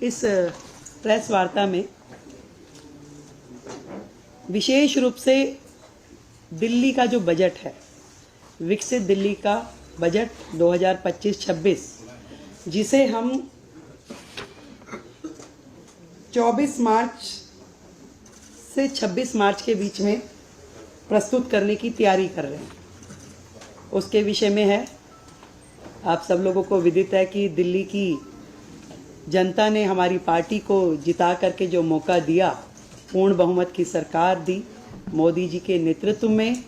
इस प्रेस वार्ता में विशेष रूप से दिल्ली का जो बजट है, विकसित दिल्ली का बजट 2025-26, जिसे हम 24 मार्च से 26 मार्च के बीच में प्रस्तुत करने की तैयारी कर रहे हैं, उसके विषय में है। आप सब लोगों को विदित है कि दिल्ली की जनता ने हमारी पार्टी को जिता करके जो मौका दिया, पूर्ण बहुमत की सरकार दी मोदी जी के नेतृत्व में,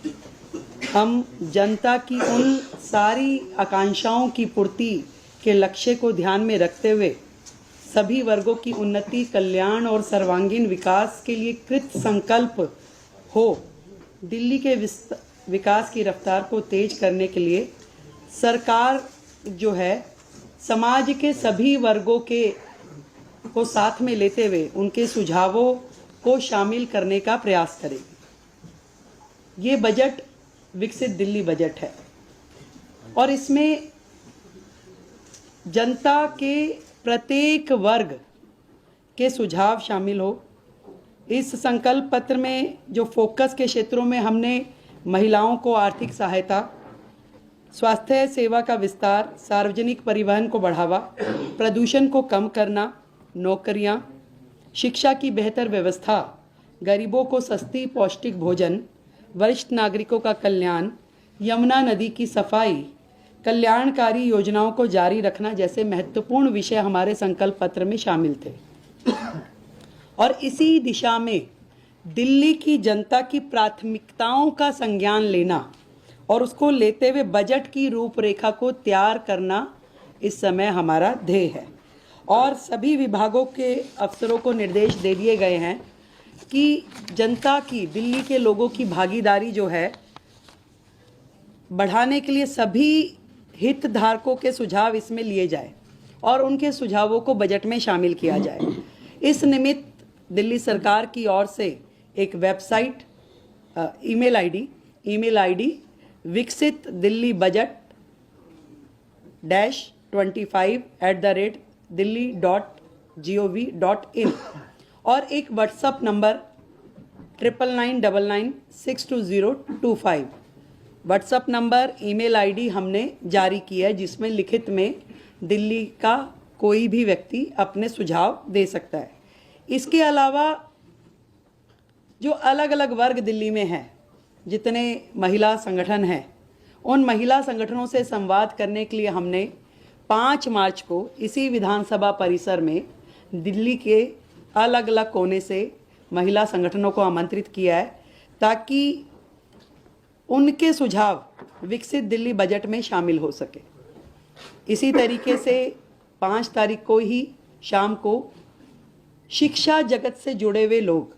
हम जनता की उन सारी आकांक्षाओं की पूर्ति के लक्ष्य को ध्यान में रखते हुए सभी वर्गों की उन्नति, कल्याण और सर्वांगीण विकास के लिए कृत संकल्प हो दिल्ली के विकास की रफ्तार को तेज करने के लिए सरकार जो है समाज के सभी वर्गों को साथ में लेते हुए उनके सुझावों को शामिल करने का प्रयास करेगी। ये बजट विकसित दिल्ली बजट है और इसमें जनता के प्रत्येक वर्ग के सुझाव शामिल हो। इस संकल्प पत्र में जो फोकस के क्षेत्रों में हमने महिलाओं को आर्थिक सहायता, स्वास्थ्य सेवा का विस्तार, सार्वजनिक परिवहन को बढ़ावा, प्रदूषण को कम करना, नौकरियां, शिक्षा की बेहतर व्यवस्था, गरीबों को सस्ती पौष्टिक भोजन, वरिष्ठ नागरिकों का कल्याण, यमुना नदी की सफाई, कल्याणकारी योजनाओं को जारी रखना जैसे महत्वपूर्ण विषय हमारे संकल्प पत्र में शामिल थे। और इसी दिशा में दिल्ली की जनता की प्राथमिकताओं का संज्ञान लेना और उसको लेते हुए बजट की रूपरेखा को तैयार करना इस समय हमारा ध्येय है। और सभी विभागों के अफसरों को निर्देश दे दिए गए हैं कि जनता की, दिल्ली के लोगों की भागीदारी जो है बढ़ाने के लिए सभी हितधारकों के सुझाव इसमें लिए जाए और उनके सुझावों को बजट में शामिल किया जाए। इस निमित्त दिल्ली सरकार की ओर से एक वेबसाइट, ईमेल आईडी विकसित दिल्ली बजट -25@delhi.gov.in और एक WhatsApp number 9999962025 WhatsApp number, email ID हमने जारी की है, जिसमें लिखित में दिल्ली का कोई भी व्यक्ति अपने सुझाव दे सकता है। इसके अलावा जो अलग अलग वर्ग दिल्ली में हैं, जितने महिला संगठन हैं, उन महिला संगठनों से संवाद करने के लिए हमने 5 मार्च को इसी विधानसभा परिसर में दिल्ली के अलग अलग कोने से महिला संगठनों को आमंत्रित किया है, ताकि उनके सुझाव विकसित दिल्ली बजट में शामिल हो सके। इसी तरीके से 5 तारीख को ही शाम को शिक्षा जगत से जुड़े हुए लोग,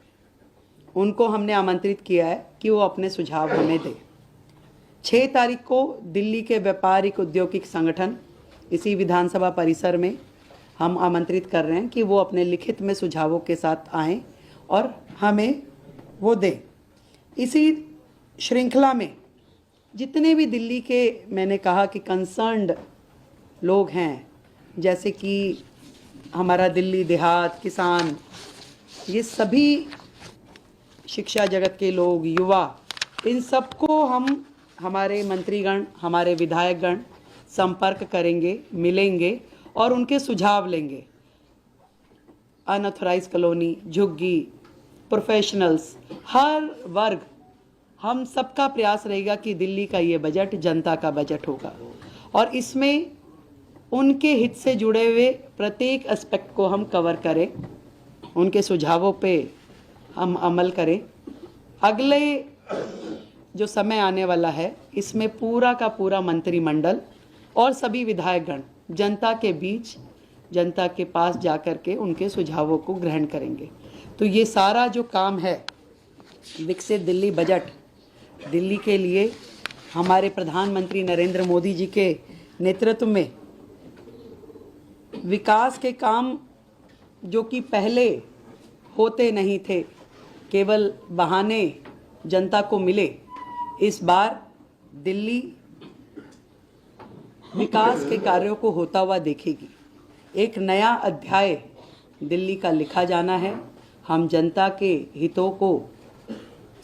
उनको हमने आमंत्रित किया है कि वो अपने सुझाव हमें दें। 6 तारीख को दिल्ली के व्यापारिक औद्योगिक संगठन इसी विधानसभा परिसर में हम आमंत्रित कर रहे हैं कि वो अपने लिखित में सुझावों के साथ आएं और हमें वो दें। इसी श्रृंखला में जितने भी दिल्ली के, मैंने कहा कि कंसर्न्ड लोग हैं, जैसे कि हमारा दिल्ली देहात, किसान, ये सभी शिक्षा जगत के लोग, युवा, इन सबको हम, हमारे मंत्रीगण, हमारे विधायकगण संपर्क करेंगे, मिलेंगे और उनके सुझाव लेंगे। अनऑथराइज कॉलोनी, झुग्गी, प्रोफेशनल्स, हर वर्ग, हम सबका प्रयास रहेगा कि दिल्ली का ये बजट जनता का बजट होगा और इसमें उनके हित से जुड़े हुए प्रत्येक एस्पेक्ट को हम कवर करें, उनके सुझावों पे हम अमल करें। अगले जो समय आने वाला है, इसमें पूरा का पूरा मंत्रिमंडल और सभी विधायकगण जनता के बीच, जनता के पास जाकर के उनके सुझावों को ग्रहण करेंगे। तो ये सारा जो काम है, विकसित दिल्ली बजट, दिल्ली के लिए हमारे प्रधानमंत्री नरेंद्र मोदी जी के नेतृत्व में विकास के काम जो कि पहले होते नहीं थे, केवल बहाने जनता को मिले, इस बार दिल्ली विकास के कार्यों को होता हुआ देखेगी। एक नया अध्याय दिल्ली का लिखा जाना है। हम जनता के हितों को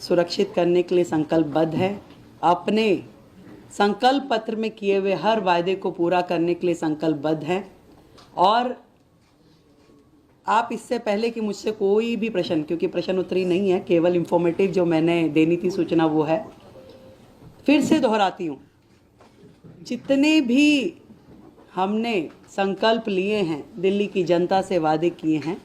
सुरक्षित करने के लिए संकल्पबद्ध हैं। अपने संकल्प पत्र में किए हुए हर वायदे को पूरा करने के लिए संकल्पबद्ध हैं। और आप इससे पहले कि मुझसे कोई भी प्रश्न, क्योंकि प्रश्न उत्तरी नहीं है, केवल इंफॉर्मेटिव जो मैंने देनी थी सूचना वो है, फिर से दोहराती हूँ, जितने भी हमने संकल्प लिए हैं, दिल्ली की जनता से वादे किए हैं,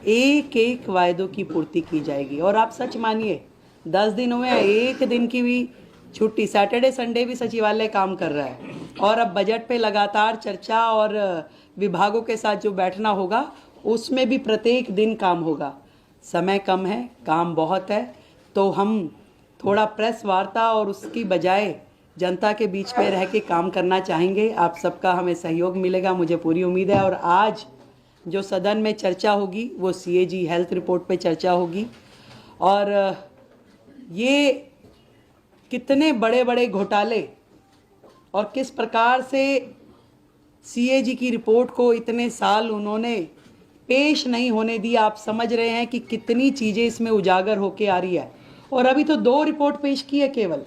एक एक वायदों की पूर्ति की जाएगी। और आप सच मानिए 10 दिन हुए हैं, एक दिन की भी छुट्टी, सैटरडे संडे भी सचिवालय काम कर रहा है। और अब बजट पे लगातार चर्चा और विभागों के साथ जो बैठना होगा उसमें भी प्रत्येक दिन काम होगा। समय कम है, काम बहुत है, तो हम थोड़ा प्रेस वार्ता और उसकी बजाय जनता के बीच में रह के काम करना चाहेंगे। आप सबका हमें सहयोग मिलेगा, मुझे पूरी उम्मीद है। और आज जो सदन में चर्चा होगी वो CAG हेल्थ रिपोर्ट पे चर्चा होगी। और ये कितने बड़े बड़े घोटाले और किस प्रकार से CAG की रिपोर्ट को इतने साल उन्होंने पेश नहीं होने दी, आप समझ रहे हैं कि कितनी चीज़ें इसमें उजागर होके आ रही है। और अभी तो 2 रिपोर्ट पेश की है केवल,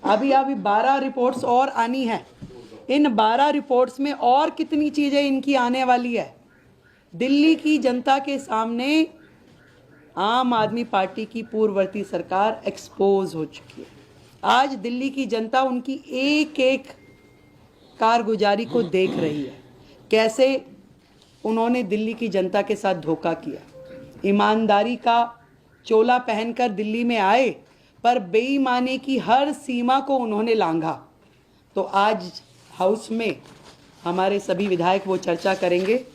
अभी 12 रिपोर्ट्स और आनी है। इन 12 रिपोर्ट्स में और कितनी चीज़ें इनकी आने वाली है। दिल्ली की जनता के सामने आम आदमी पार्टी की पूर्ववर्ती सरकार एक्सपोज हो चुकी है। आज दिल्ली की जनता उनकी एक एक कारगुजारी को देख रही है, कैसे उन्होंने दिल्ली की जनता के साथ धोखा किया। ईमानदारी का चोला पहनकर दिल्ली में आए, पर बेईमानी की हर सीमा को उन्होंने लांघा। तो आज हाउस में हमारे सभी विधायक वो चर्चा करेंगे।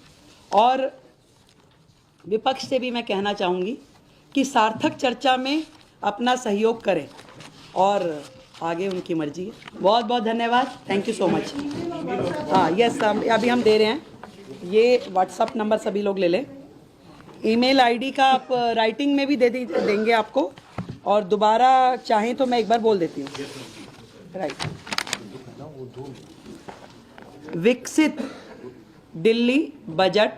और विपक्ष से भी मैं कहना चाहूँगी कि सार्थक चर्चा में अपना सहयोग करें, और आगे उनकी मर्जी है। बहुत बहुत धन्यवाद, थैंक यू सो मच। हाँ यस, अभी हम दे रहे हैं। ये व्हाट्सअप नंबर सभी लोग ले लें। ईमेल आईडी का आप राइटिंग में भी देंगे आपको, और दोबारा चाहें तो मैं एक बार बोल देती हूँ। राइट, विकसित दिल्ली बजट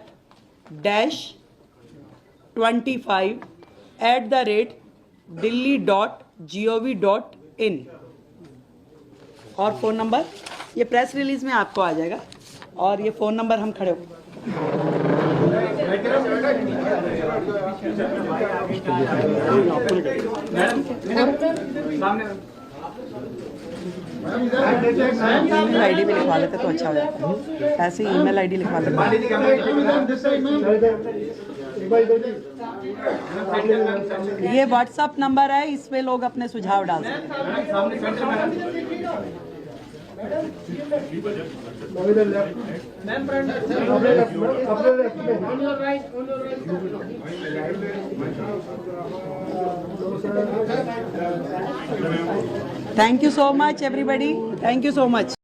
-25@delhi.gov.in। और फ़ोन नंबर ये प्रेस रिलीज में आपको आ जाएगा, और ये फ़ोन नंबर हम खड़े हो। ईमेल आईडी भी लिखवा लेते तो अच्छा हो जाता है। ऐसे ही ईमेल आईडी लिखवा लेते। ये व्हाट्सएप नंबर है, इस पे लोग अपने सुझाव डाल सकते हैं। Thank you so much everybody, thank you so much.